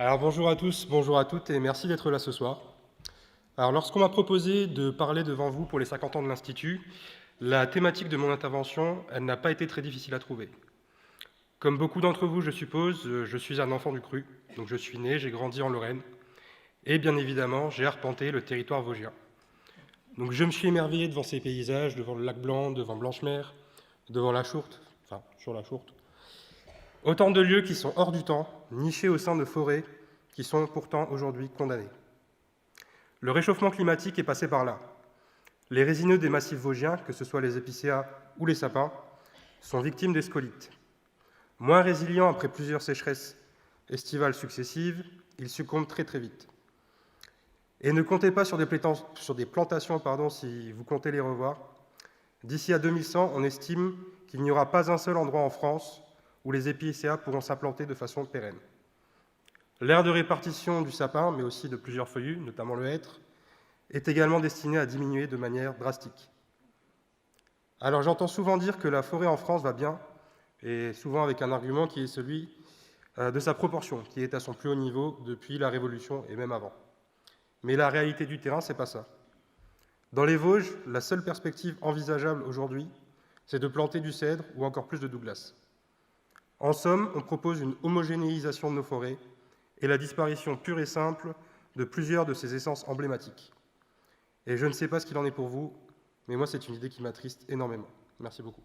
Alors bonjour à tous, bonjour à toutes et merci d'être là ce soir. Alors lorsqu'on m'a proposé de parler devant vous pour les 50 ans de l'Institut, la thématique de mon intervention, elle n'a pas été très difficile à trouver. Comme beaucoup d'entre vous, je suppose, je suis un enfant du Cru, donc je suis né, j'ai grandi en Lorraine, et bien évidemment, j'ai arpenté le territoire vosgien. Donc je me suis émerveillé devant ces paysages, devant le lac Blanc, devant Blanchemer, devant la Chourte, enfin sur la Chourte. Autant de lieux qui sont hors du temps, nichés au sein de forêts qui sont pourtant aujourd'hui condamnées. Le réchauffement climatique est passé par là. Les résineux des massifs vosgiens, que ce soit les épicéas ou les sapins, sont victimes des scolytes. Moins résilients après plusieurs sécheresses estivales successives, ils succombent très très vite. Et ne comptez pas sur des plantations si vous comptez les revoir. D'ici à 2100, on estime qu'il n'y aura pas un seul endroit en France où les épicéas pourront s'implanter de façon pérenne. L'aire de répartition du sapin, mais aussi de plusieurs feuillus, notamment le hêtre, est également destiné à diminuer de manière drastique. Alors j'entends souvent dire que la forêt en France va bien, et souvent avec un argument qui est celui de sa proportion, qui est à son plus haut niveau depuis la Révolution et même avant. Mais la réalité du terrain, c'est pas ça. Dans les Vosges, la seule perspective envisageable aujourd'hui, c'est de planter du cèdre ou encore plus de Douglas. En somme, on propose une homogénéisation de nos forêts et la disparition pure et simple de plusieurs de ces essences emblématiques. Et je ne sais pas ce qu'il en est pour vous, mais moi, c'est une idée qui m'attriste énormément. Merci beaucoup.